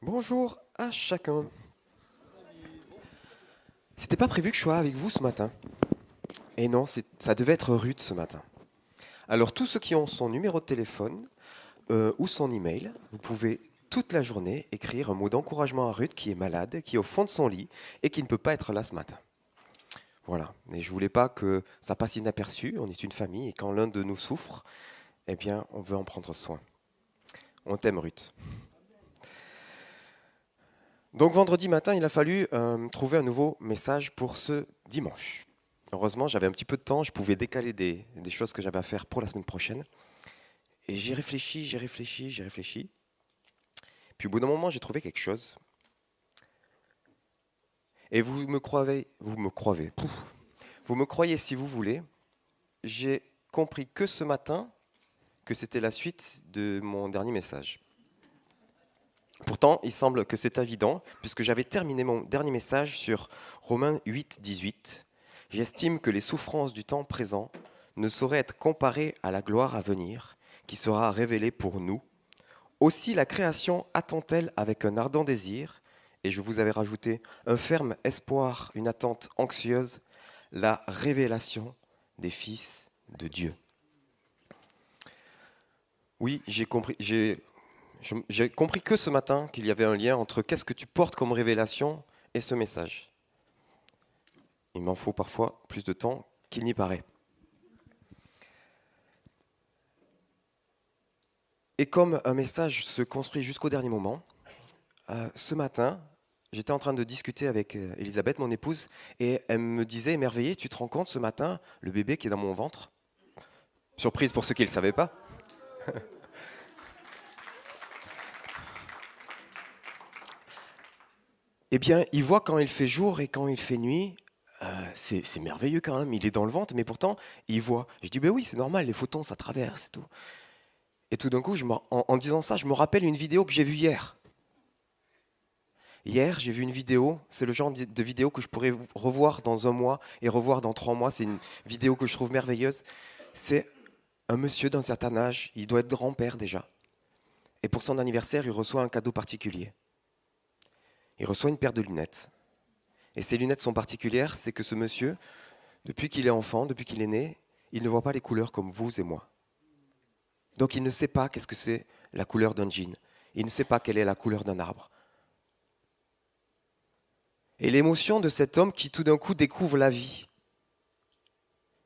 Bonjour à chacun. C'était pas prévu que je sois avec vous ce matin. Et non, ça devait être Ruth ce matin. Alors tous ceux qui ont son numéro de téléphone ou son email, vous pouvez toute la journée écrire un mot d'encouragement à Ruth qui est malade, qui est au fond de son lit et qui ne peut pas être là ce matin. Voilà. Et je voulais pas que ça passe inaperçu. On est une famille et quand l'un de nous souffre, eh bien, on veut en prendre soin. On t'aime, Ruth. Donc vendredi matin, il a fallu trouver un nouveau message pour ce dimanche. Heureusement, j'avais un petit peu de temps, je pouvais décaler des choses que j'avais à faire pour la semaine prochaine. Et j'ai réfléchi, j'ai réfléchi, j'ai réfléchi. Puis au bout d'un moment, j'ai trouvé quelque chose. Et vous me croyez si vous voulez. J'ai compris que ce matin que c'était la suite de mon dernier message. Pourtant, il semble que c'est évident, puisque j'avais terminé mon dernier message sur Romains 8, 18. J'estime que les souffrances du temps présent ne sauraient être comparées à la gloire à venir, qui sera révélée pour nous. Aussi la création attend-elle avec un ardent désir, et je vous avais rajouté un ferme espoir, une attente anxieuse, la révélation des fils de Dieu. Oui, j'ai compris que ce matin qu'il y avait un lien entre qu'est-ce que tu portes comme révélation et ce message. Il m'en faut parfois plus de temps qu'il n'y paraît. Et comme un message se construit jusqu'au dernier moment, ce matin, j'étais en train de discuter avec Elisabeth, mon épouse, et elle me disait, émerveillée, tu te rends compte ce matin, le bébé qui est dans mon ventre? Surprise pour ceux qui ne le savaient pas. Eh bien, il voit quand il fait jour et quand il fait nuit. C'est merveilleux quand même, il est dans le ventre, mais pourtant, il voit. Je dis, ben oui, c'est normal, les photons, ça traverse et tout. Et tout d'un coup, en disant ça, je me rappelle une vidéo que j'ai vue hier. Hier, j'ai vu une vidéo, c'est le genre de vidéo que je pourrais revoir dans un mois et revoir dans 3 mois. C'est une vidéo que je trouve merveilleuse. C'est un monsieur d'un certain âge, il doit être grand-père déjà. Et pour son anniversaire, il reçoit un cadeau particulier. Il reçoit une paire de lunettes. Et ces lunettes sont particulières, c'est que ce monsieur, depuis qu'il est enfant, depuis qu'il est né, il ne voit pas les couleurs comme vous et moi. Donc il ne sait pas qu'est-ce que c'est la couleur d'un jean. Il ne sait pas quelle est la couleur d'un arbre. Et l'émotion de cet homme qui tout d'un coup découvre la vie,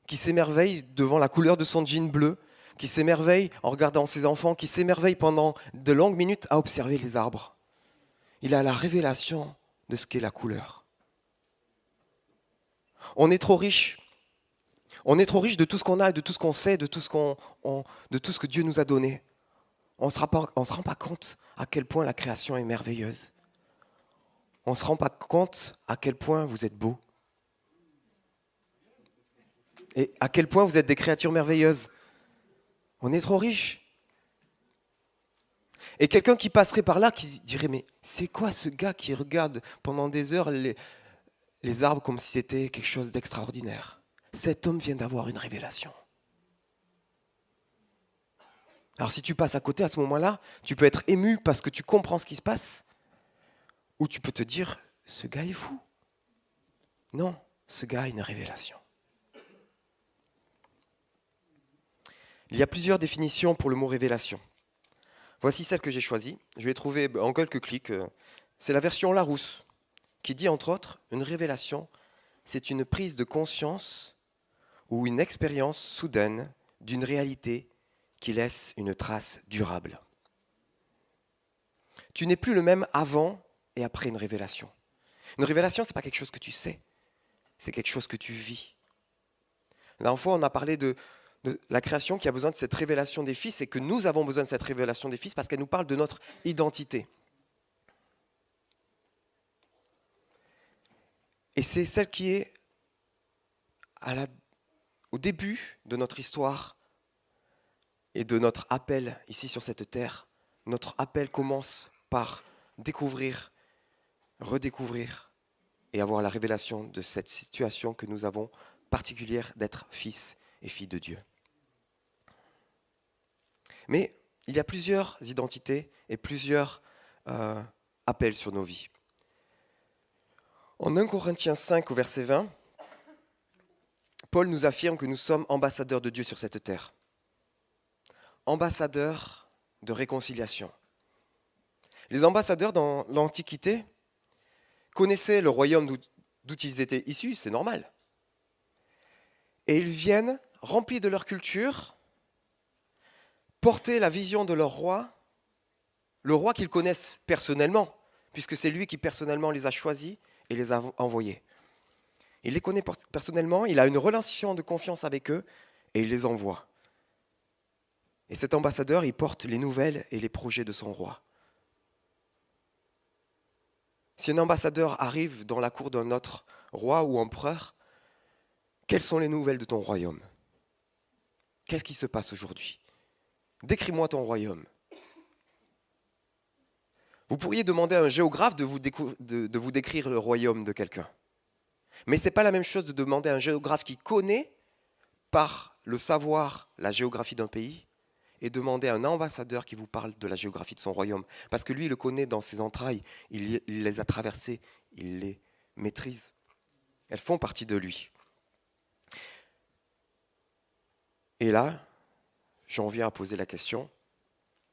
qui s'émerveille devant la couleur de son jean bleu, qui s'émerveille en regardant ses enfants, qui s'émerveille pendant de longues minutes à observer les arbres. Il a la révélation de ce qu'est la couleur. On est trop riche. On est trop riche de tout ce qu'on a, de tout ce qu'on sait, de tout ce que Dieu nous a donné. On ne se rend pas compte à quel point la création est merveilleuse. On ne se rend pas compte à quel point vous êtes beaux. Et à quel point vous êtes des créatures merveilleuses. On est trop riche. Et quelqu'un qui passerait par là, qui dirait, mais c'est quoi ce gars qui regarde pendant des heures les arbres comme si c'était quelque chose d'extraordinaire? Cet homme vient d'avoir une révélation. Alors si tu passes à côté à ce moment-là, tu peux être ému parce que tu comprends ce qui se passe, ou tu peux te dire, ce gars est fou. Non, ce gars a une révélation. Il y a plusieurs définitions pour le mot révélation. Voici celle que j'ai choisie. Je l'ai trouvée en quelques clics. C'est la version Larousse, qui dit entre autres, une révélation, c'est une prise de conscience ou une expérience soudaine d'une réalité qui laisse une trace durable. Tu n'es plus le même avant et après une révélation. Une révélation, ce n'est pas quelque chose que tu sais, c'est quelque chose que tu vis. La dernière fois, on a parlé de la création qui a besoin de cette révélation des fils et que nous avons besoin de cette révélation des fils parce qu'elle nous parle de notre identité. Et c'est celle qui est au début de notre histoire et de notre appel ici sur cette terre. Notre appel commence par découvrir, redécouvrir et avoir la révélation de cette situation que nous avons particulière d'être fils et filles de Dieu. Mais il y a plusieurs identités et plusieurs appel sur nos vies. En 1 Corinthiens 5 au verset 20, Paul nous affirme que nous sommes ambassadeurs de Dieu sur cette terre. Ambassadeurs de réconciliation. Les ambassadeurs dans l'Antiquité connaissaient le royaume d'où ils étaient issus, c'est normal. Et ils viennent, remplis de leur culture, porter la vision de leur roi, le roi qu'ils connaissent personnellement, puisque c'est lui qui personnellement les a choisis et les a envoyés. Il les connaît personnellement, il a une relation de confiance avec eux et il les envoie. Et cet ambassadeur, il porte les nouvelles et les projets de son roi. Si un ambassadeur arrive dans la cour d'un autre roi ou empereur, quelles sont les nouvelles de ton royaume? Qu'est-ce qui se passe aujourd'hui? Décris-moi ton royaume. Vous pourriez demander à un géographe de vous décrire le royaume de quelqu'un. Mais ce n'est pas la même chose de demander à un géographe qui connaît par le savoir la géographie d'un pays et demander à un ambassadeur qui vous parle de la géographie de son royaume. Parce que lui, il le connaît dans ses entrailles, il les a traversées, il les maîtrise. Elles font partie de lui. Et là, j'en viens à poser la question,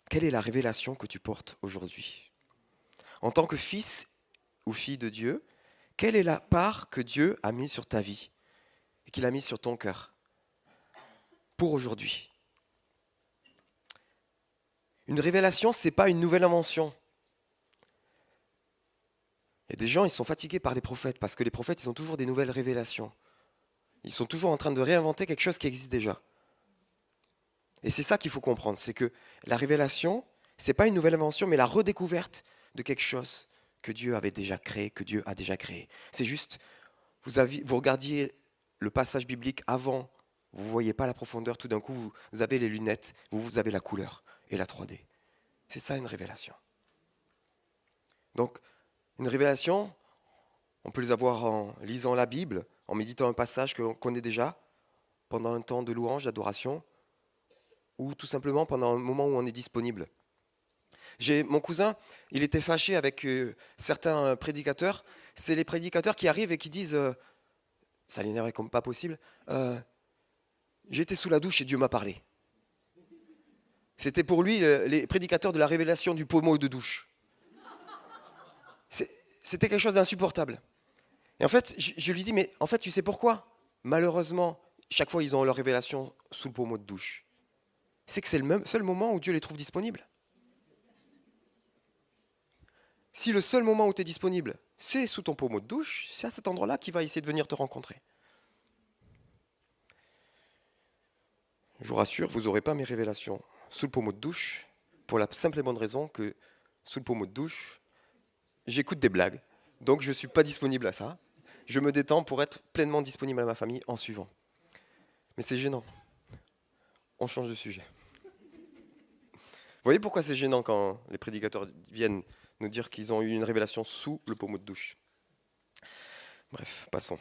quelle est la révélation que tu portes aujourd'hui? En tant que fils ou fille de Dieu, quelle est la part que Dieu a mise sur ta vie et qu'il a mise sur ton cœur pour aujourd'hui? Une révélation, ce n'est pas une nouvelle invention. Il y a des gens, ils sont fatigués par les prophètes parce que les prophètes, ils ont toujours des nouvelles révélations. Ils sont toujours en train de réinventer quelque chose qui existe déjà. Et c'est ça qu'il faut comprendre, c'est que la révélation, ce n'est pas une nouvelle invention, mais la redécouverte de quelque chose que Dieu avait déjà créé, que Dieu a déjà créé. C'est juste, vous regardiez le passage biblique avant, vous ne voyez pas la profondeur, tout d'un coup, vous avez les lunettes, vous avez la couleur et la 3D. C'est ça une révélation. Donc, une révélation, on peut les avoir en lisant la Bible, en méditant un passage qu'on connaît déjà, pendant un temps de louange, d'adoration, ou tout simplement pendant un moment où on est disponible. Mon cousin, il était fâché avec certains prédicateurs. C'est les prédicateurs qui arrivent et qui disent, ça l'énervait comme pas possible, j'étais sous la douche et Dieu m'a parlé. C'était pour lui les prédicateurs de la révélation du pommeau de douche. C'était quelque chose d'insupportable. Et en fait, je lui dis, mais en fait, tu sais pourquoi? Malheureusement, chaque fois, ils ont leur révélation sous le pommeau de douche. C'est que c'est le seul moment où Dieu les trouve disponibles. Si le seul moment où tu es disponible, c'est sous ton pommeau de douche, c'est à cet endroit-là qu'il va essayer de venir te rencontrer. Je vous rassure, vous n'aurez pas mes révélations sous le pommeau de douche, pour la simple et bonne raison que sous le pommeau de douche, j'écoute des blagues, donc je ne suis pas disponible à ça. Je me détends pour être pleinement disponible à ma famille en suivant. Mais c'est gênant. On change de sujet. Vous voyez pourquoi c'est gênant quand les prédicateurs viennent nous dire qu'ils ont eu une révélation sous le pommeau de douche? Bref, passons.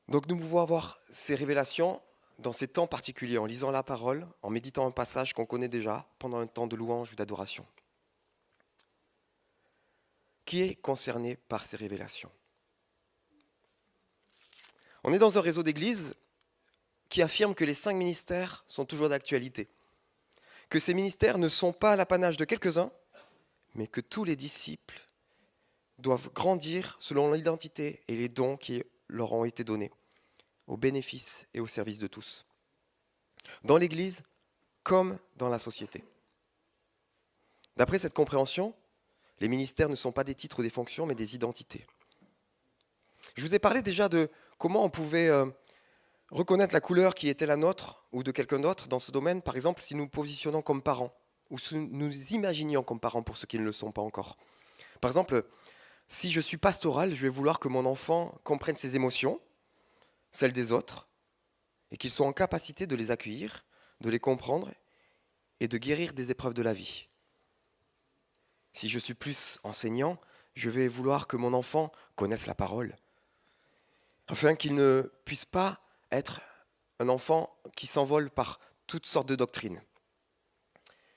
Donc nous pouvons avoir ces révélations dans ces temps particuliers, en lisant la parole, en méditant un passage qu'on connaît déjà, pendant un temps de louange ou d'adoration. Qui est concerné par ces révélations? On est dans un réseau d'églises qui affirme que les 5 ministères sont toujours d'actualité, que ces ministères ne sont pas l'apanage de quelques-uns, mais que tous les disciples doivent grandir selon l'identité et les dons qui leur ont été donnés, au bénéfice et au service de tous, dans l'Église comme dans la société. D'après cette compréhension, les ministères ne sont pas des titres ou des fonctions, mais des identités. Je vous ai parlé déjà de comment on pouvait reconnaître la couleur qui était la nôtre ou de quelqu'un d'autre dans ce domaine, par exemple si nous nous positionnons comme parents, ou si nous imaginions comme parents pour ceux qui ne le sont pas encore. Par exemple, si je suis pastoral, je vais vouloir que mon enfant comprenne ses émotions, celles des autres, et qu'il soit en capacité de les accueillir, de les comprendre et de guérir des épreuves de la vie. Si je suis plus enseignant, je vais vouloir que mon enfant connaisse la parole, afin qu'il ne puisse pas être un enfant qui s'envole par toutes sortes de doctrines.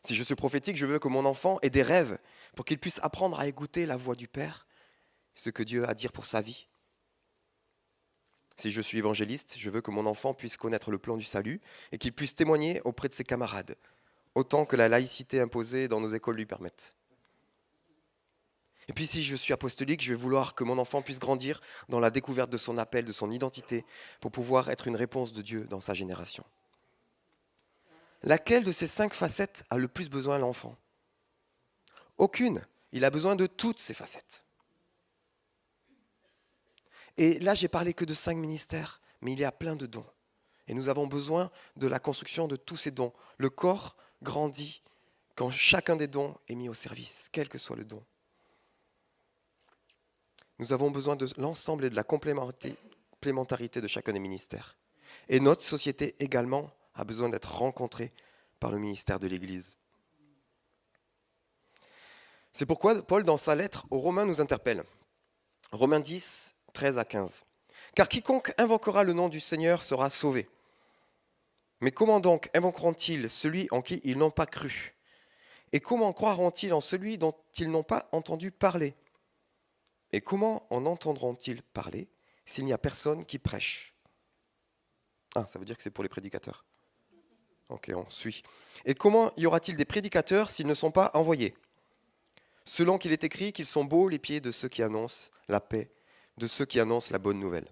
Si je suis prophétique, je veux que mon enfant ait des rêves pour qu'il puisse apprendre à écouter la voix du Père, ce que Dieu a à dire pour sa vie. Si je suis évangéliste, je veux que mon enfant puisse connaître le plan du salut et qu'il puisse témoigner auprès de ses camarades, autant que la laïcité imposée dans nos écoles lui permette. Et puis si je suis apostolique, je vais vouloir que mon enfant puisse grandir dans la découverte de son appel, de son identité, pour pouvoir être une réponse de Dieu dans sa génération. Laquelle de ces 5 facettes a le plus besoin l'enfant? Aucune. Il a besoin de toutes ces facettes. Et là, j'ai parlé que de 5 ministères, mais il y a plein de dons. Et nous avons besoin de la construction de tous ces dons. Le corps grandit quand chacun des dons est mis au service, quel que soit le don. Nous avons besoin de l'ensemble et de la complémentarité de chacun des ministères. Et notre société également a besoin d'être rencontrée par le ministère de l'Église. C'est pourquoi Paul, dans sa lettre aux Romains, nous interpelle. Romains 10, 13 à 15. « Car quiconque invoquera le nom du Seigneur sera sauvé. Mais comment donc invoqueront-ils celui en qui ils n'ont pas cru? Et comment croiront-ils en celui dont ils n'ont pas entendu parler? Et comment en entendront-ils parler s'il n'y a personne qui prêche ?» Ah, ça veut dire que c'est pour les prédicateurs. Ok, on suit. « Et comment y aura-t-il des prédicateurs s'ils ne sont pas envoyés? Selon qu'il est écrit qu'ils sont beaux les pieds de ceux qui annoncent la paix, de ceux qui annoncent la bonne nouvelle. »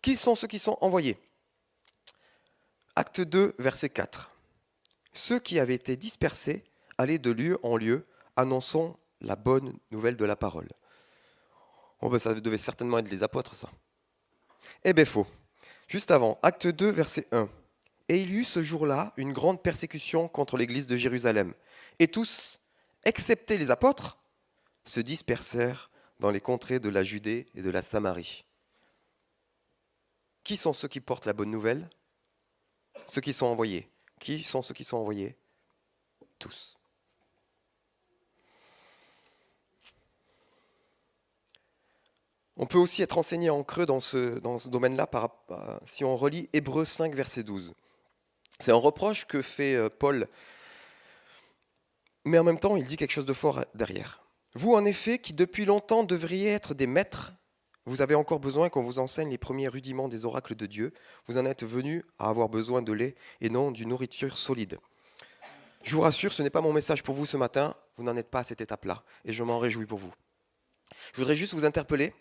Qui sont ceux qui sont envoyés? Acte 2, verset 4. « Ceux qui avaient été dispersés allaient de lieu en lieu, annonçant la bonne nouvelle de la parole. » Oh ben ça devait certainement être les apôtres, ça. Eh bien faux. Juste avant, acte 2, verset 1. « Et il y eut ce jour-là une grande persécution contre l'église de Jérusalem. Et tous, excepté les apôtres, se dispersèrent dans les contrées de la Judée et de la Samarie. » Qui sont ceux qui portent la bonne nouvelle? Ceux qui sont envoyés. Qui sont ceux qui sont envoyés? Tous. On peut aussi être enseigné en creux dans ce domaine-là si on relit Hébreux 5, verset 12. C'est un reproche que fait Paul, mais en même temps, il dit quelque chose de fort derrière. « Vous, en effet, qui depuis longtemps devriez être des maîtres, vous avez encore besoin qu'on vous enseigne les premiers rudiments des oracles de Dieu. Vous en êtes venus à avoir besoin de lait et non d'une nourriture solide. » Je vous rassure, ce n'est pas mon message pour vous ce matin. Vous n'en êtes pas à cette étape-là, et je m'en réjouis pour vous. Je voudrais juste vous interpeller.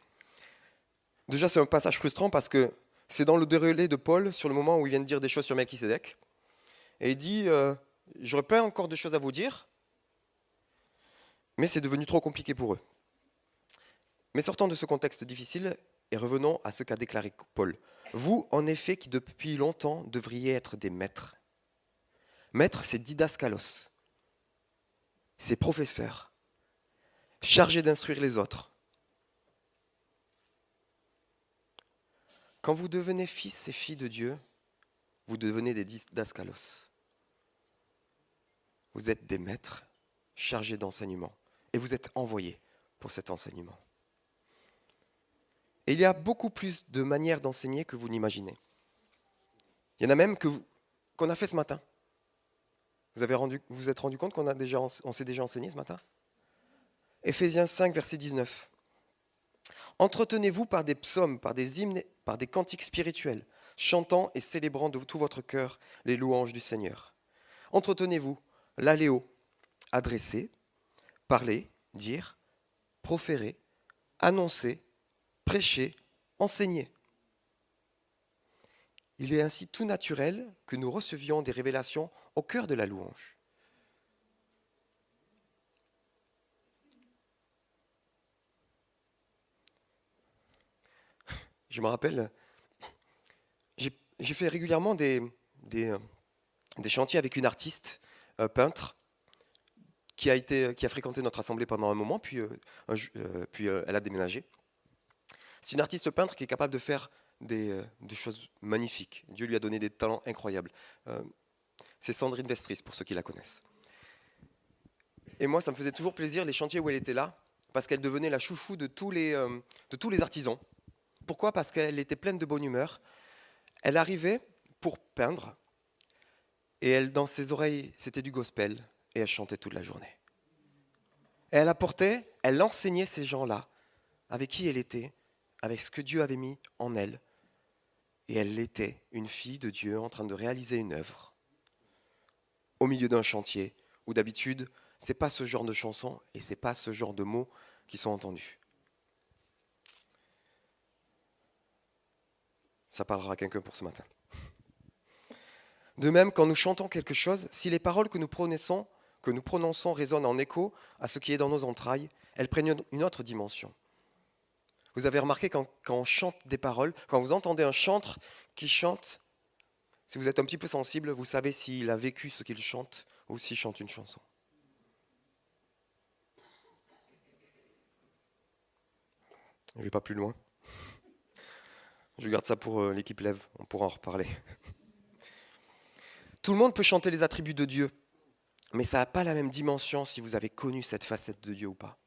Déjà, c'est un passage frustrant parce que c'est dans le déroulé de Paul, sur le moment où il vient de dire des choses sur Melchisédek. Et il dit, j'aurais plein encore de choses à vous dire, mais c'est devenu trop compliqué pour eux. Mais sortons de ce contexte difficile et revenons à ce qu'a déclaré Paul. Vous, en effet, qui depuis longtemps devriez être des maîtres. Maître, c'est didaskalos. C'est professeur, chargé d'instruire les autres. Quand vous devenez fils et filles de Dieu, vous devenez des didaskalos. Vous êtes des maîtres chargés d'enseignement et vous êtes envoyés pour cet enseignement. Et il y a beaucoup plus de manières d'enseigner que vous n'imaginez. Il y en a même qu'on a fait ce matin. Vous vous êtes rendu compte on s'est déjà enseigné ce matin? Éphésiens 5, verset 19. Entretenez-vous par des psaumes, par des hymnes, par des cantiques spirituels, chantant et célébrant de tout votre cœur les louanges du Seigneur. Entretenez-vous, l'aléo, adresser, parler, dire, proférer, annoncer, prêcher, enseigner. Il est ainsi tout naturel que nous recevions des révélations au cœur de la louange. Je me rappelle, j'ai fait régulièrement des chantiers avec une artiste, peintre, qui a fréquenté notre assemblée pendant un moment, puis elle a déménagé. C'est une artiste peintre qui est capable de faire des choses magnifiques. Dieu lui a donné des talents incroyables. C'est Sandrine Vestris, pour ceux qui la connaissent. Et moi, ça me faisait toujours plaisir, les chantiers où elle était là, parce qu'elle devenait la chouchou de tous les artisans. Pourquoi? Parce qu'elle était pleine de bonne humeur. Elle arrivait pour peindre. Et elle, dans ses oreilles, c'était du gospel, et elle chantait toute la journée. Et elle apportait, elle enseignait ces gens-là, avec qui elle était, avec ce que Dieu avait mis en elle. Et elle était une fille de Dieu en train de réaliser une œuvre au milieu d'un chantier où d'habitude, c'est pas ce genre de chansons et c'est pas ce genre de mots qui sont entendus. Ça parlera à quelqu'un pour ce matin. De même, quand nous chantons quelque chose, si les paroles que nous prononçons résonnent en écho à ce qui est dans nos entrailles, elles prennent une autre dimension. Vous avez remarqué quand on chante des paroles, quand vous entendez un chantre qui chante, si vous êtes un petit peu sensible, vous savez s'il a vécu ce qu'il chante ou s'il chante une chanson. Je ne vais pas plus loin. Je garde ça pour l'équipe Lève, on pourra en reparler. Tout le monde peut chanter les attributs de Dieu, mais ça n'a pas la même dimension si vous avez connu cette facette de Dieu ou pas.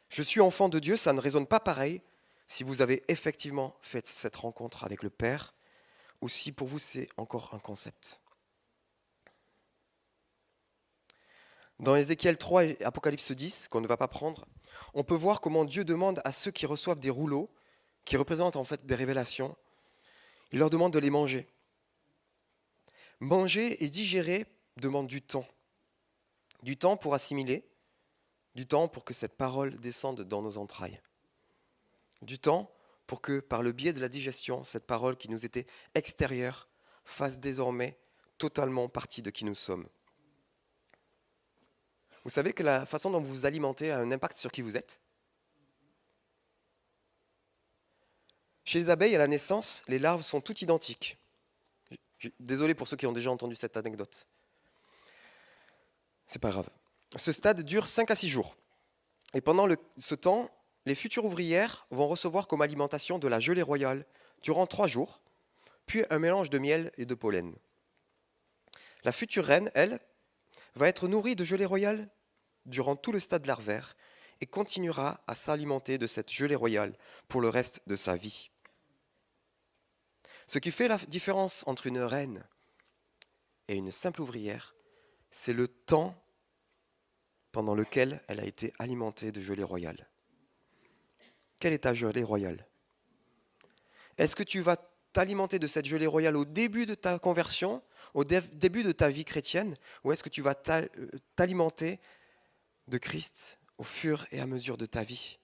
Je suis enfant de Dieu, ça ne résonne pas pareil si vous avez effectivement fait cette rencontre avec le Père ou si pour vous c'est encore un concept. Dans Ézéchiel 3 et Apocalypse 10, qu'on ne va pas prendre, on peut voir comment Dieu demande à ceux qui reçoivent des rouleaux, qui représentent en fait des révélations, il leur demande de les manger. Manger et digérer demande du temps pour assimiler, du temps pour que cette parole descende dans nos entrailles, du temps pour que par le biais de la digestion, cette parole qui nous était extérieure fasse désormais totalement partie de qui nous sommes. Vous savez que la façon dont vous vous alimentez a un impact sur qui vous êtes. Chez les abeilles, à la naissance, les larves sont toutes identiques. Désolé pour ceux qui ont déjà entendu cette anecdote. C'est pas grave. Ce stade dure 5 à 6 jours. Et pendant ce temps, les futures ouvrières vont recevoir comme alimentation de la gelée royale durant 3 jours, puis un mélange de miel et de pollen. La future reine, elle, va être nourrie de gelée royale durant tout le stade larvaire et continuera à s'alimenter de cette gelée royale pour le reste de sa vie. Ce qui fait la différence entre une reine et une simple ouvrière, c'est le temps pendant lequel elle a été alimentée de gelée royale. Quelle est ta gelée royale? Est-ce que tu vas t'alimenter de cette gelée royale au début de ta conversion, au début de ta vie chrétienne, ou est-ce que tu vas t'alimenter de Christ au fur et à mesure de ta vie?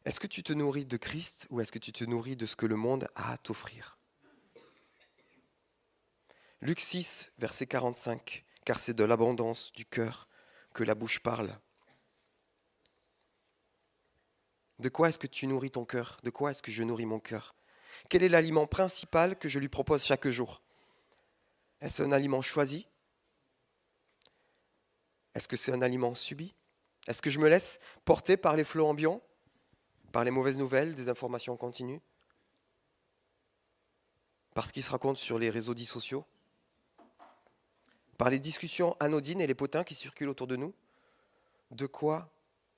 Est-ce que tu te nourris de Christ ou est-ce que tu te nourris de ce que le monde a à t'offrir? Luc 6, verset 45, car c'est de l'abondance du cœur que la bouche parle. De quoi est-ce que tu nourris ton cœur? De quoi est-ce que je nourris mon cœur? Quel est l'aliment principal que je lui propose chaque jour? Est-ce un aliment choisi? Est-ce que c'est un aliment subi? Est-ce que je me laisse porter par les flots ambiants, par les mauvaises nouvelles, des informations continues, par ce qui se raconte sur les réseaux dits sociaux, par les discussions anodines et les potins qui circulent autour de nous? De quoi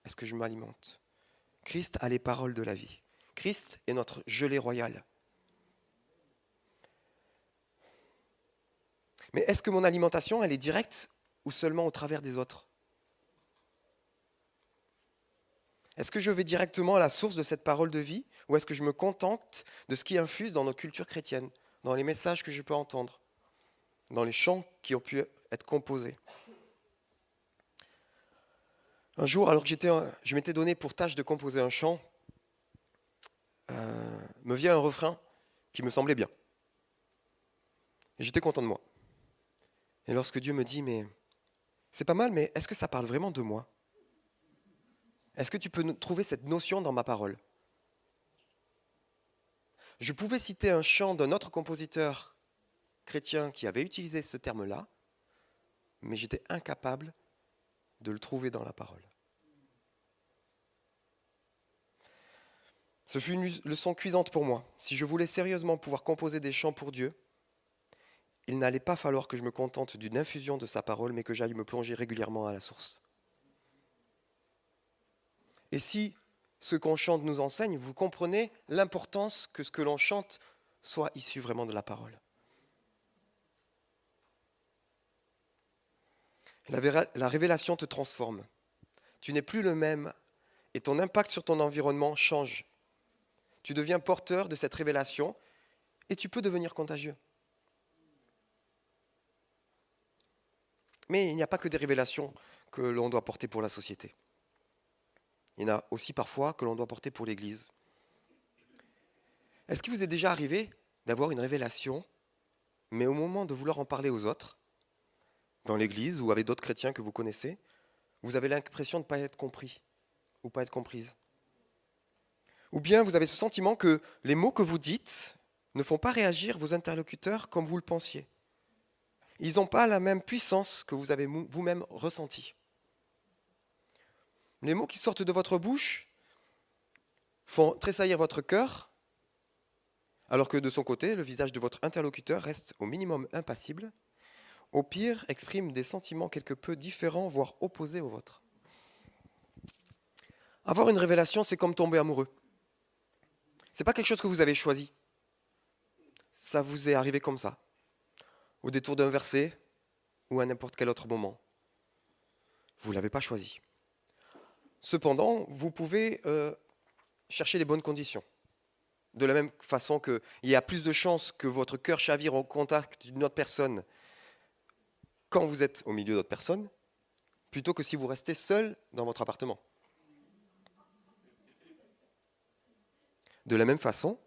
est-ce que je m'alimente? Christ a les paroles de la vie. Christ est notre gelée royale. Mais est-ce que mon alimentation, elle est directe ou seulement au travers des autres? Est-ce que je vais directement à la source de cette parole de vie ou est-ce que je me contente de ce qui infuse dans nos cultures chrétiennes, dans les messages que je peux entendre, dans les chants qui ont pu être composés? Un jour, alors que je m'étais donné pour tâche de composer un chant, me vient un refrain qui me semblait bien. Et j'étais content de moi. Et lorsque Dieu me dit, mais c'est pas mal, mais est-ce que ça parle vraiment de moi? Est-ce que tu peux trouver cette notion dans ma parole? Je pouvais citer un chant d'un autre compositeur chrétien qui avait utilisé ce terme-là, mais j'étais incapable de le trouver dans la parole. Ce fut une leçon cuisante pour moi. Si je voulais sérieusement pouvoir composer des chants pour Dieu, il n'allait pas falloir que je me contente d'une infusion de sa parole, mais que j'aille me plonger régulièrement à la source. Et si ce qu'on chante nous enseigne, vous comprenez l'importance que ce que l'on chante soit issu vraiment de la parole. La révélation te transforme. Tu n'es plus le même et ton impact sur ton environnement change. Tu deviens porteur de cette révélation et tu peux devenir contagieux. Mais il n'y a pas que des révélations que l'on doit porter pour la société. Il y en a aussi parfois que l'on doit porter pour l'Église. Est-ce qu'il vous est déjà arrivé d'avoir une révélation, mais au moment de vouloir en parler aux autres, dans l'Église ou avec d'autres chrétiens que vous connaissez, vous avez l'impression de ne pas être compris ou pas être comprise? Ou bien vous avez ce sentiment que les mots que vous dites ne font pas réagir vos interlocuteurs comme vous le pensiez. Ils n'ont pas la même puissance que vous avez vous-même ressenti. Les mots qui sortent de votre bouche font tressaillir votre cœur, alors que de son côté, le visage de votre interlocuteur reste au minimum impassible, au pire exprime des sentiments quelque peu différents, voire opposés aux vôtres. Avoir une révélation, c'est comme tomber amoureux. Ce n'est pas quelque chose que vous avez choisi. Ça vous est arrivé comme ça, au détour d'un verset ou à n'importe quel autre moment. Vous ne l'avez pas choisi. Cependant, vous pouvez chercher les bonnes conditions. De la même façon qu'il y a plus de chances que votre cœur chavire au contact d'une autre personne quand vous êtes au milieu d'autres personnes, plutôt que si vous restez seul dans votre appartement. De la même façon,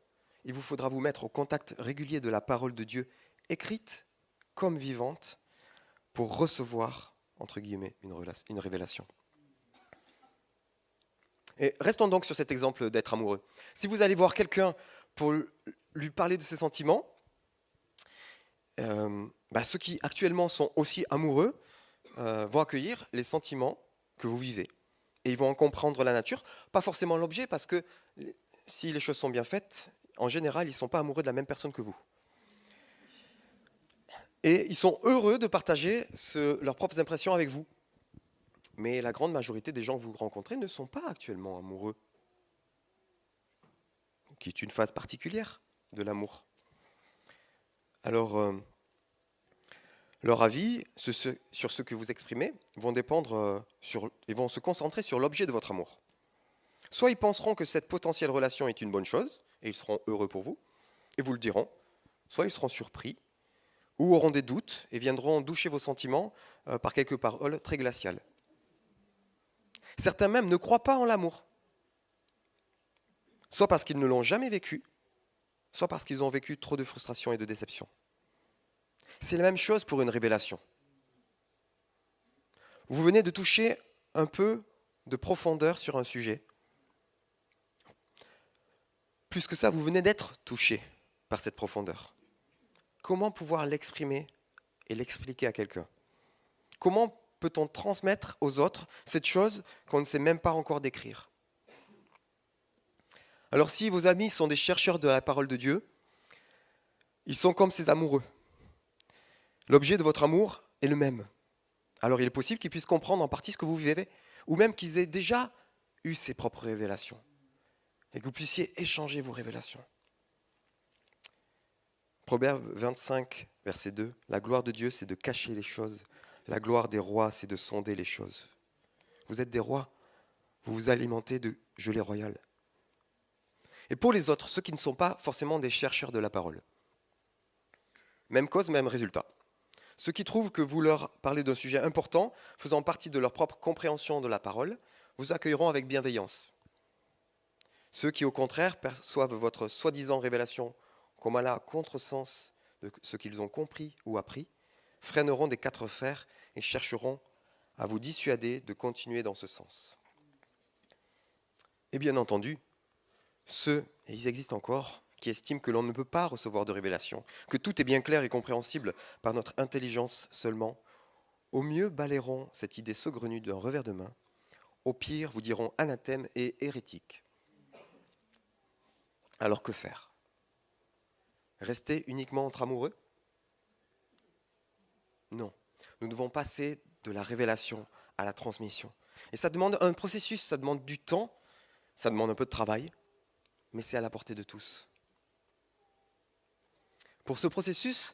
il vous faudra vous mettre au contact régulier de la parole de Dieu, écrite comme vivante, pour recevoir, entre guillemets, une révélation. Et restons donc sur cet exemple d'être amoureux. Si vous allez voir quelqu'un pour lui parler de ses sentiments, ceux qui actuellement sont aussi amoureux vont accueillir les sentiments que vous vivez. Et ils vont en comprendre la nature, pas forcément l'objet, parce que si les choses sont bien faites, en général, ils ne sont pas amoureux de la même personne que vous. Et ils sont heureux de partager leurs propres impressions avec vous. Mais la grande majorité des gens que vous rencontrez ne sont pas actuellement amoureux, qui est une phase particulière de l'amour. Alors, leur avis sur ce que vous exprimez vont dépendre ils vont se concentrer sur l'objet de votre amour. Soit ils penseront que cette potentielle relation est une bonne chose, et ils seront heureux pour vous, et vous le diront, soit ils seront surpris, ou auront des doutes, et viendront doucher vos sentiments par quelques paroles très glaciales. Certains même ne croient pas en l'amour, soit parce qu'ils ne l'ont jamais vécu, soit parce qu'ils ont vécu trop de frustration et de déception. C'est la même chose pour une révélation. Vous venez de toucher un peu de profondeur sur un sujet. Plus que ça, vous venez d'être touché par cette profondeur. Comment pouvoir l'exprimer et l'expliquer à quelqu'un? Comment peut-on transmettre aux autres cette chose qu'on ne sait même pas encore décrire? Alors si vos amis sont des chercheurs de la parole de Dieu, ils sont comme ces amoureux. L'objet de votre amour est le même. Alors il est possible qu'ils puissent comprendre en partie ce que vous vivez, ou même qu'ils aient déjà eu ses propres révélations, et que vous puissiez échanger vos révélations. Proverbe 25, verset 2, « La gloire de Dieu, c'est de cacher les choses. La gloire des rois, c'est de sonder les choses. » Vous êtes des rois, vous vous alimentez de gelée royale. Et pour les autres, ceux qui ne sont pas forcément des chercheurs de la parole, même cause, même résultat. Ceux qui trouvent que vous leur parlez d'un sujet important, faisant partie de leur propre compréhension de la parole, vous accueilleront avec bienveillance. Ceux qui, au contraire, perçoivent votre soi-disant révélation comme allant à contresens de ce qu'ils ont compris ou appris, freineront des quatre fers et chercheront à vous dissuader de continuer dans ce sens. Et bien entendu, ceux, et ils existent encore, qui estiment que l'on ne peut pas recevoir de révélation, que tout est bien clair et compréhensible par notre intelligence seulement, au mieux balayeront cette idée saugrenue d'un revers de main, au pire vous diront anathème et hérétique. Alors que faire? Rester uniquement entre amoureux? Non. Nous devons passer de la révélation à la transmission. Et ça demande un processus, ça demande du temps, ça demande un peu de travail, mais c'est à la portée de tous. Pour ce processus,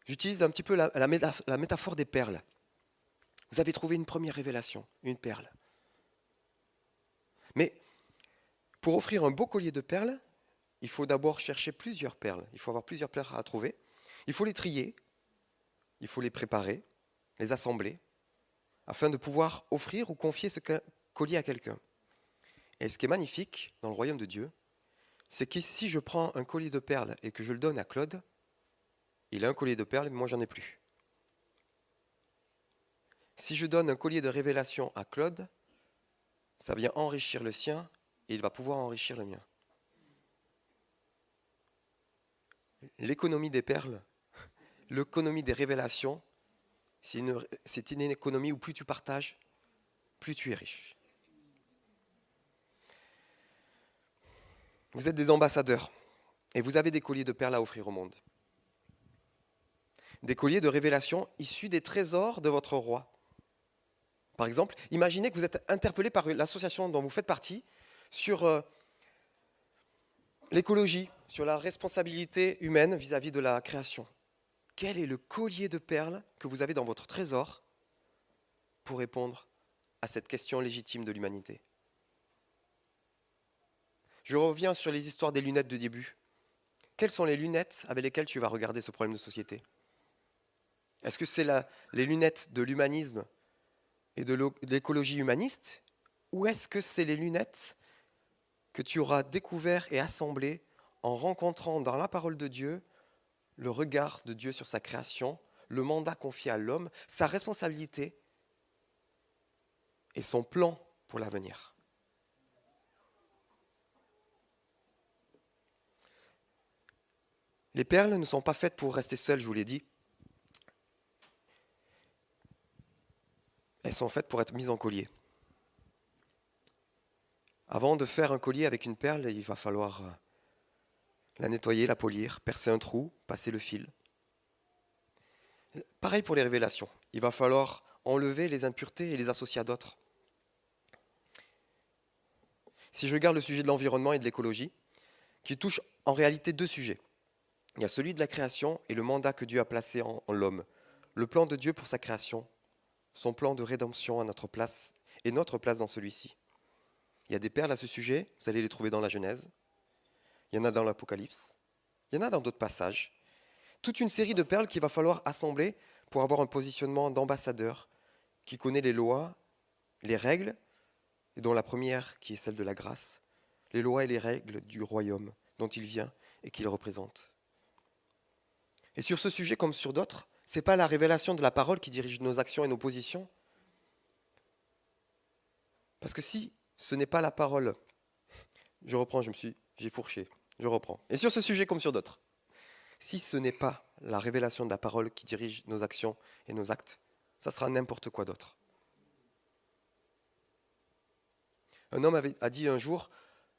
j'utilise un petit peu la métaphore des perles. Vous avez trouvé une première révélation, une perle. Mais pour offrir un beau collier de perles, il faut d'abord chercher plusieurs perles. Il faut avoir plusieurs perles à trouver. Il faut les trier, il faut les préparer, les assembler, afin de pouvoir offrir ou confier ce collier à quelqu'un. Et ce qui est magnifique dans le royaume de Dieu, c'est que si je prends un collier de perles et que je le donne à Claude, il a un collier de perles, mais moi j'en ai plus. Si je donne un collier de révélation à Claude, ça vient enrichir le sien et il va pouvoir enrichir le mien. L'économie des perles, l'économie des révélations, c'est une économie où plus tu partages, plus tu es riche. Vous êtes des ambassadeurs et vous avez des colliers de perles à offrir au monde. Des colliers de révélation issus des trésors de votre roi. Par exemple, imaginez que vous êtes interpellé par l'association dont vous faites partie sur l'écologie, sur la responsabilité humaine vis-à-vis de la création. Quel est le collier de perles que vous avez dans votre trésor pour répondre à cette question légitime de l'humanité? Je reviens sur les histoires des lunettes de début. Quelles sont les lunettes avec lesquelles tu vas regarder ce problème de société? Est-ce que c'est les lunettes de l'humanisme et de l'écologie humaniste? Ou est-ce que c'est les lunettes que tu auras découvertes et assemblées en rencontrant dans la parole de Dieu le regard de Dieu sur sa création, le mandat confié à l'homme, sa responsabilité et son plan pour l'avenir? Les perles ne sont pas faites pour rester seules, je vous l'ai dit. Elles sont faites pour être mises en collier. Avant de faire un collier avec une perle, il va falloir la nettoyer, la polir, percer un trou, passer le fil. Pareil pour les révélations. Il va falloir enlever les impuretés et les associer à d'autres. Si je regarde le sujet de l'environnement et de l'écologie, qui touche en réalité deux sujets. Il y a celui de la création et le mandat que Dieu a placé en l'homme. Le plan de Dieu pour sa création, son plan de rédemption à notre place et notre place dans celui-ci. Il y a des perles à ce sujet, vous allez les trouver dans la Genèse. Il y en a dans l'Apocalypse. Il y en a dans d'autres passages. Toute une série de perles qu'il va falloir assembler pour avoir un positionnement d'ambassadeur qui connaît les lois, les règles, et dont la première qui est celle de la grâce, les lois et les règles du royaume dont il vient et qu'il représente. Et sur ce sujet comme sur d'autres, ce n'est pas la révélation de la parole qui dirige nos actions et nos positions. Parce que si ce n'est pas la parole, je reprends, j'ai fourché, je reprends. Et sur ce sujet comme sur d'autres, si ce n'est pas la révélation de la parole qui dirige nos actions et nos actes, ça sera n'importe quoi d'autre. Un homme a dit un jour,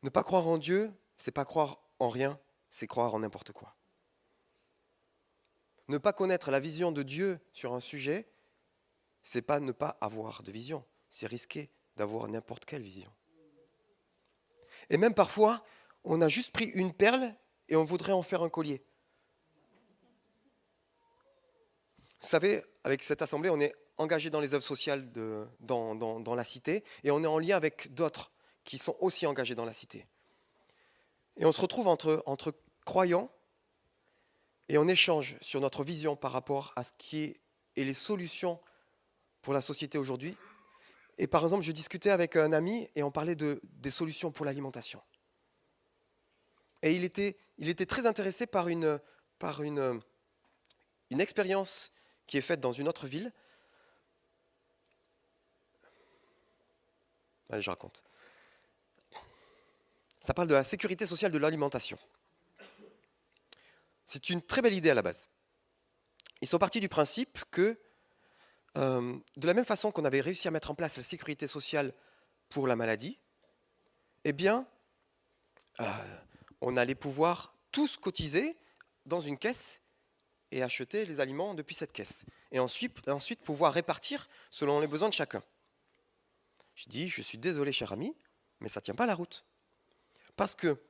ne pas croire en Dieu, c'est pas croire en rien, c'est croire en n'importe quoi. Ne pas connaître la vision de Dieu sur un sujet, c'est pas ne pas avoir de vision, c'est risquer d'avoir n'importe quelle vision. Et même parfois, on a juste pris une perle et on voudrait en faire un collier. Vous savez, avec cette assemblée, on est engagé dans les œuvres sociales dans la cité et on est en lien avec d'autres qui sont aussi engagés dans la cité. Et on se retrouve entre croyants et on échange sur notre vision par rapport à ce qui est et les solutions pour la société aujourd'hui. Et par exemple, je discutais avec un ami et on parlait des solutions pour l'alimentation. Et il était très intéressé par une expérience qui est faite dans une autre ville. Allez, je raconte. Ça parle de la sécurité sociale de l'alimentation. C'est une très belle idée à la base. Ils sont partis du principe que, de la même façon qu'on avait réussi à mettre en place la sécurité sociale pour la maladie, eh bien, on allait pouvoir tous cotiser dans une caisse et acheter les aliments depuis cette caisse. Et ensuite pouvoir répartir selon les besoins de chacun. Je dis, je suis désolé, cher ami, mais ça ne tient pas la route. Parce que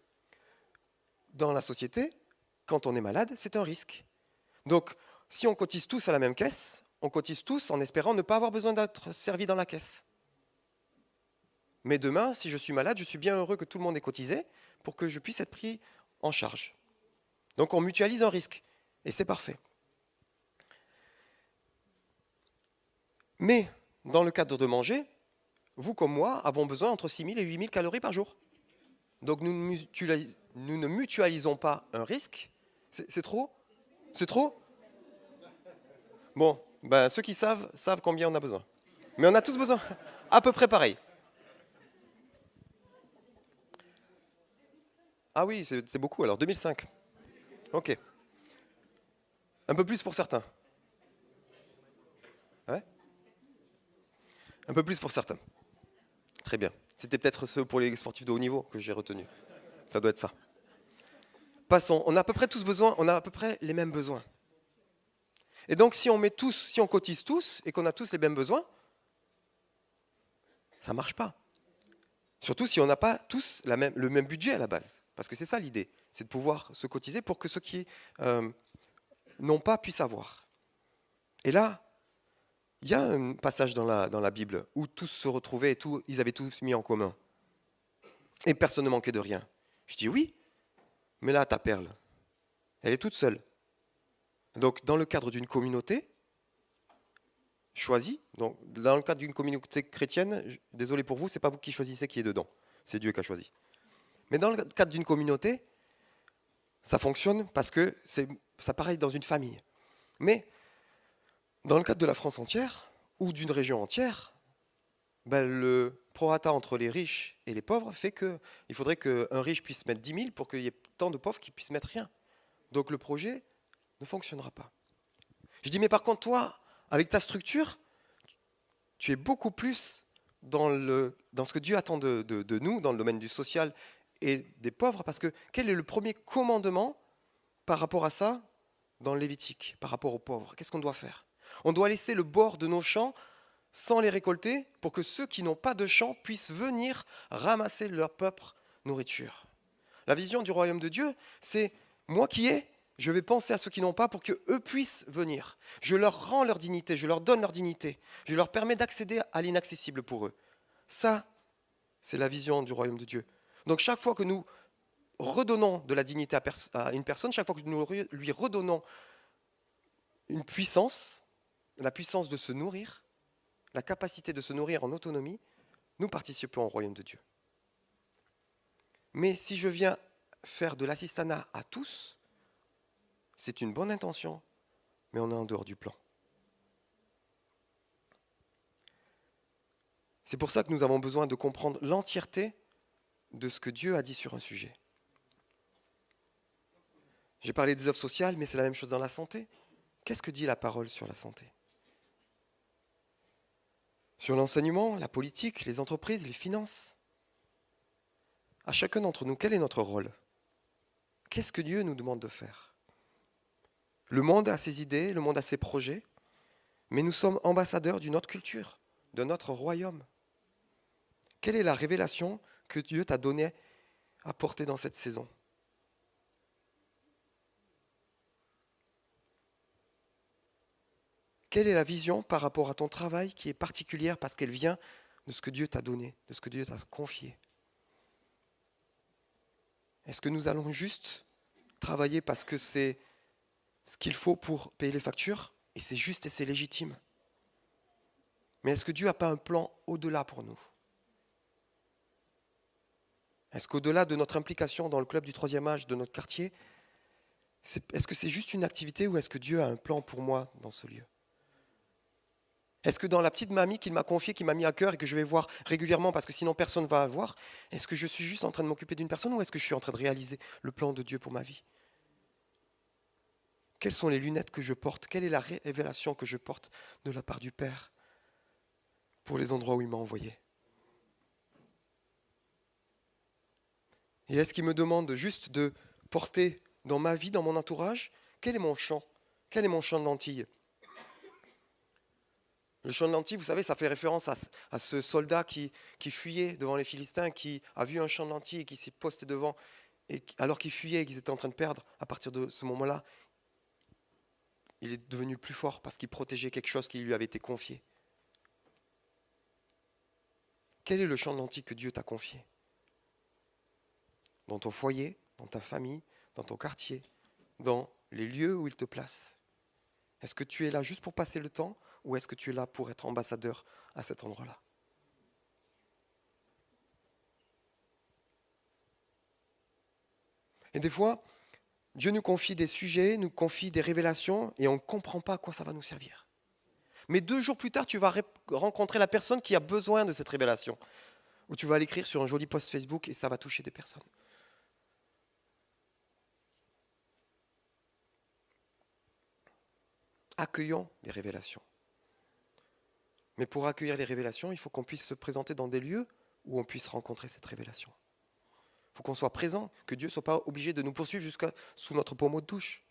dans la société, quand on est malade, c'est un risque. Donc, si on cotise tous à la même caisse, on cotise tous en espérant ne pas avoir besoin d'être servi dans la caisse. Mais demain, si je suis malade, je suis bien heureux que tout le monde ait cotisé pour que je puisse être pris en charge. Donc on mutualise un risque, et c'est parfait. Mais dans le cadre de manger, vous comme moi avons besoin entre 6 000 et 8 000 calories par jour. Donc nous ne mutualisons pas un risque. C'est trop? C'est trop? Bon, ben, ceux qui savent combien on a besoin. Mais on a tous besoin, à peu près pareil. Ah oui, c'est beaucoup alors, 2005. Ok. Un peu plus pour certains. Ouais. Un peu plus pour certains. Très bien. C'était peut-être ceux pour les sportifs de haut niveau que j'ai retenu. Ça doit être ça. Passons. On a à peu près tous besoin, on a à peu près les mêmes besoins. Et donc si on cotise tous et qu'on a tous les mêmes besoins, ça ne marche pas. Surtout si on n'a pas tous le même budget à la base. Parce que c'est ça l'idée, c'est de pouvoir se cotiser pour que ceux qui n'ont pas puissent avoir. Et là, il y a un passage dans la Bible où tous se retrouvaient et ils avaient tous mis en commun. Et personne ne manquait de rien. Je dis oui, mais là, ta perle, elle est toute seule. Donc, dans le cadre d'une communauté choisie, donc dans le cadre d'une communauté chrétienne, désolé pour vous, c'est pas vous qui choisissez qui est dedans, c'est Dieu qui a choisi. Mais dans le cadre d'une communauté, ça fonctionne parce que ça pareil dans une famille. Mais dans le cadre de la France entière ou d'une région entière, ben, le prorata entre les riches et les pauvres fait qu'il faudrait qu'un riche puisse mettre 10 000 pour qu'il y ait tant de pauvres qui puissent mettre rien. Donc le projet ne fonctionnera pas. Je dis, mais par contre, toi, avec ta structure, tu es beaucoup plus dans ce que Dieu attend de nous, dans le domaine du social et des pauvres, parce que quel est le premier commandement par rapport à ça dans le Lévitique, par rapport aux pauvres? Qu'est-ce qu'on doit faire? On doit laisser le bord de nos champs sans les récolter pour que ceux qui n'ont pas de champs puissent venir ramasser leur propre nourriture. La vision du royaume de Dieu, c'est moi qui ai, je vais penser à ceux qui n'ont pas pour qu'eux puissent venir. Je leur rends leur dignité, je leur donne leur dignité, je leur permets d'accéder à l'inaccessible pour eux. Ça, c'est la vision du royaume de Dieu. Donc chaque fois que nous redonnons de la dignité à une personne, chaque fois que nous lui redonnons une puissance, la puissance de se nourrir, la capacité de se nourrir en autonomie, nous participons au royaume de Dieu. Mais si je viens faire de l'assistanat à tous, c'est une bonne intention, mais on est en dehors du plan. C'est pour ça que nous avons besoin de comprendre l'entièreté de ce que Dieu a dit sur un sujet. J'ai parlé des œuvres sociales, mais c'est la même chose dans la santé. Qu'est-ce que dit la parole sur la santé? Sur l'enseignement, la politique, les entreprises, les finances. À chacun d'entre nous, quel est notre rôle? Qu'est-ce que Dieu nous demande de faire? Le monde a ses idées, le monde a ses projets, mais nous sommes ambassadeurs d'une autre culture, de notre royaume. Quelle est la révélation que Dieu t'a donnée à porter dans cette saison? Quelle est la vision par rapport à ton travail qui est particulière parce qu'elle vient de ce que Dieu t'a donné, de ce que Dieu t'a confié? Est-ce que nous allons juste travailler parce que c'est ce qu'il faut pour payer les factures et c'est juste et c'est légitime? Mais est-ce que Dieu n'a pas un plan au-delà pour nous? Est-ce qu'au-delà de notre implication dans le club du 3e âge de notre quartier, est-ce que c'est juste une activité ou est-ce que Dieu a un plan pour moi dans ce lieu? Est-ce que dans la petite mamie qu'il m'a confiée, qui m'a mis à cœur et que je vais voir régulièrement parce que sinon personne ne va la voir, est-ce que je suis juste en train de m'occuper d'une personne ou est-ce que je suis en train de réaliser le plan de Dieu pour ma vie? Quelles sont les lunettes que je porte? Quelle est la révélation que je porte de la part du Père pour les endroits où il m'a envoyé? Et est-ce qu'il me demande juste de porter dans ma vie, dans mon entourage, quel est mon champ? Quel est mon champ de lentilles? Le champ de lentilles, vous savez, ça fait référence à ce soldat qui fuyait devant les Philistins, qui a vu un champ de lentilles et qui s'est posté devant Et alors qu'ils fuyaient et qu'ils étaient en train de perdre, à partir de ce moment-là, il est devenu plus fort parce qu'il protégeait quelque chose qui lui avait été confié. Quel est le champ de lentilles que Dieu t'a confié? Dans ton foyer, dans ta famille, dans ton quartier, dans les lieux où il te place. Est-ce que tu es là juste pour passer le temps ou est-ce que tu es là pour être ambassadeur à cet endroit-là? Et des fois, Dieu nous confie des sujets, nous confie des révélations et on ne comprend pas à quoi ça va nous servir. Mais 2 jours plus tard, tu vas rencontrer la personne qui a besoin de cette révélation. Ou tu vas l'écrire sur un joli post Facebook et ça va toucher des personnes. Accueillons les révélations. Mais pour accueillir les révélations, il faut qu'on puisse se présenter dans des lieux où on puisse rencontrer cette révélation. Il faut qu'on soit présent, que Dieu ne soit pas obligé de nous poursuivre jusqu'à sous notre pommeau de douche.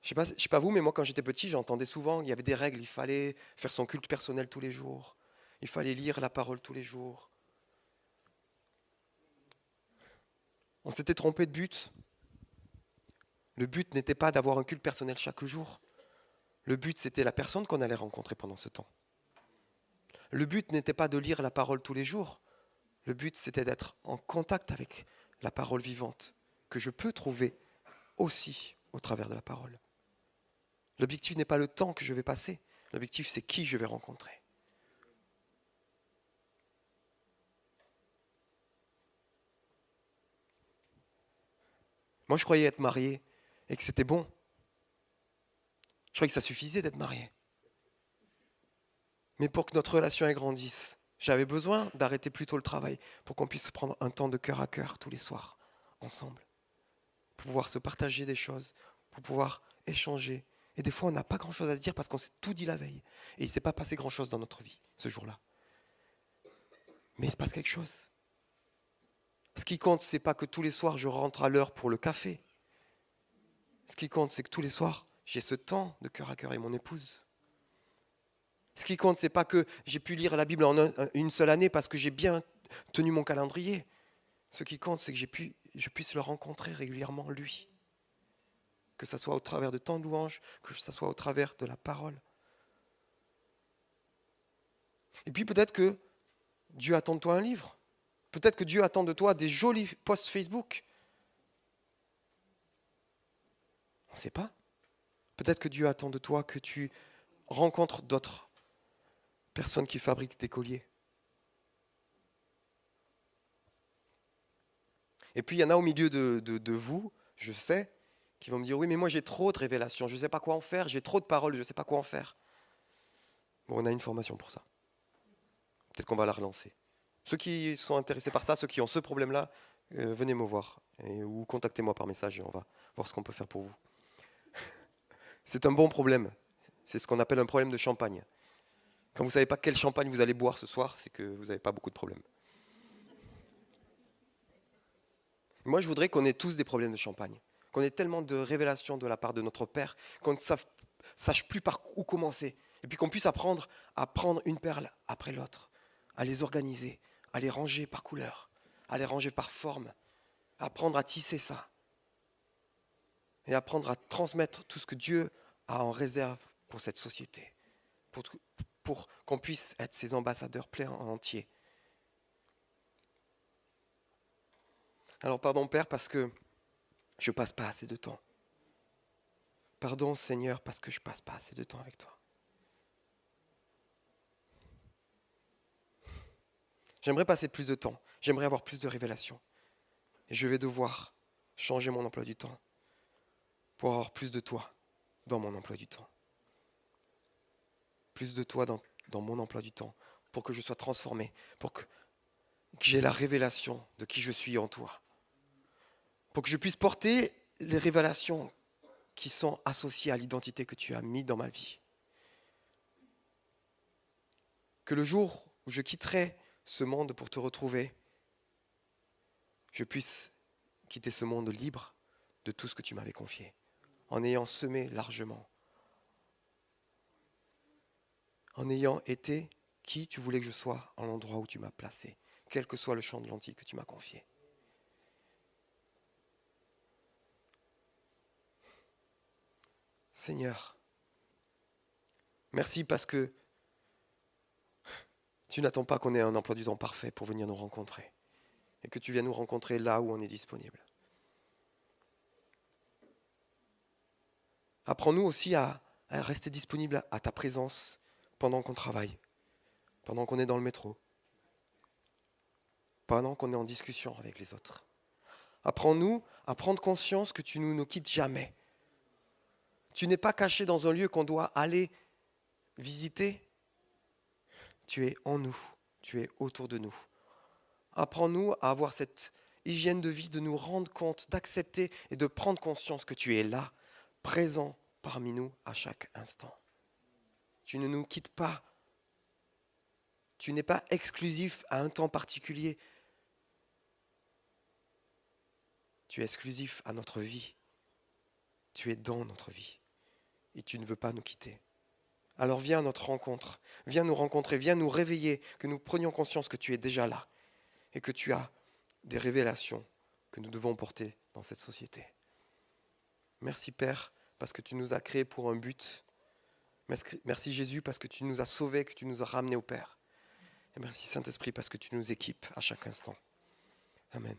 Je ne sais pas vous, mais moi quand j'étais petit, j'entendais souvent qu'il y avait des règles, il fallait faire son culte personnel tous les jours, il fallait lire la parole tous les jours. On s'était trompé de but. Le but n'était pas d'avoir un culte personnel chaque jour. Le but, c'était la personne qu'on allait rencontrer pendant ce temps. Le but n'était pas de lire la parole tous les jours. Le but, c'était d'être en contact avec la parole vivante, que je peux trouver aussi au travers de la parole. L'objectif n'est pas le temps que je vais passer. L'objectif, c'est qui je vais rencontrer. Moi, je croyais être marié et que c'était bon. Je croyais que ça suffisait d'être marié. Mais pour que notre relation grandisse, j'avais besoin d'arrêter plus tôt le travail pour qu'on puisse prendre un temps de cœur à cœur tous les soirs, ensemble. Pour pouvoir se partager des choses, pour pouvoir échanger. Et des fois, on n'a pas grand-chose à se dire parce qu'on s'est tout dit la veille. Et il ne s'est pas passé grand-chose dans notre vie ce jour-là. Mais il se passe quelque chose. Ce qui compte, ce n'est pas que tous les soirs, je rentre à l'heure pour le café. Ce qui compte, c'est que tous les soirs, j'ai ce temps de cœur à cœur avec mon épouse. Ce qui compte, ce n'est pas que j'ai pu lire la Bible en une seule année parce que j'ai bien tenu mon calendrier. Ce qui compte, c'est que je puisse le rencontrer régulièrement, lui. Que ce soit au travers de temps de louange, que ce soit au travers de la parole. Et puis peut-être que Dieu attend de toi un livre. Peut-être que Dieu attend de toi des jolis posts Facebook. On ne sait pas. Peut-être que Dieu attend de toi que tu rencontres d'autres personnes qui fabriquent des colliers. Et puis il y en a au milieu de vous, je sais, qui vont me dire, oui, mais moi j'ai trop de révélations, je ne sais pas quoi en faire, j'ai trop de paroles, je ne sais pas quoi en faire. Bon, on a une formation pour ça. Peut-être qu'on va la relancer. Ceux qui sont intéressés par ça, ceux qui ont ce problème-là, venez me voir ou contactez-moi par message et on va voir ce qu'on peut faire pour vous. C'est un bon problème. C'est ce qu'on appelle un problème de champagne. Quand vous ne savez pas quel champagne vous allez boire ce soir, c'est que vous n'avez pas beaucoup de problèmes. Moi, je voudrais qu'on ait tous des problèmes de champagne, qu'on ait tellement de révélations de la part de notre Père, qu'on ne sache plus par où commencer, et puis qu'on puisse apprendre à prendre une perle après l'autre, à les organiser, à les ranger par couleur, à les ranger par forme, apprendre à tisser ça, et apprendre à transmettre tout ce que Dieu a en réserve pour cette société, pour qu'on puisse être ses ambassadeurs pleins en entier. Alors pardon Père parce que je passe pas assez de temps. Pardon Seigneur parce que je passe pas assez de temps avec toi. J'aimerais passer plus de temps, j'aimerais avoir plus de révélations. Et je vais devoir changer mon emploi du temps pour avoir plus de toi dans mon emploi du temps. Plus de toi dans mon emploi du temps pour que je sois transformé, pour que j'ai la révélation de qui je suis en toi. Pour que je puisse porter les révélations qui sont associées à l'identité que tu as mis dans ma vie. Que le jour où je quitterai ce monde pour te retrouver, je puisse quitter ce monde libre de tout ce que tu m'avais confié, en ayant semé largement, en ayant été qui tu voulais que je sois en l'endroit où tu m'as placé, quel que soit le champ de lentilles que tu m'as confié. Seigneur, merci parce que tu n'attends pas qu'on ait un emploi du temps parfait pour venir nous rencontrer et que tu viennes nous rencontrer là où on est disponible. Apprends-nous aussi à rester disponible à ta présence pendant qu'on travaille, pendant qu'on est dans le métro, pendant qu'on est en discussion avec les autres. Apprends-nous à prendre conscience que tu ne nous quittes jamais. Tu n'es pas caché dans un lieu qu'on doit aller visiter. Tu es en nous, tu es autour de nous. Apprends-nous à avoir cette hygiène de vie, de nous rendre compte, d'accepter et de prendre conscience que tu es là, présent parmi nous à chaque instant. Tu ne nous quittes pas. Tu n'es pas exclusif à un temps particulier. Tu es exclusif à notre vie. Tu es dans notre vie. Et tu ne veux pas nous quitter. Alors viens à notre rencontre. Viens nous rencontrer, viens nous réveiller, que nous prenions conscience que tu es déjà là et que tu as des révélations que nous devons porter dans cette société. Merci Père, parce que tu nous as créés pour un but. Merci Jésus, parce que tu nous as sauvés, que tu nous as ramenés au Père. Et merci Saint-Esprit, parce que tu nous équipes à chaque instant. Amen.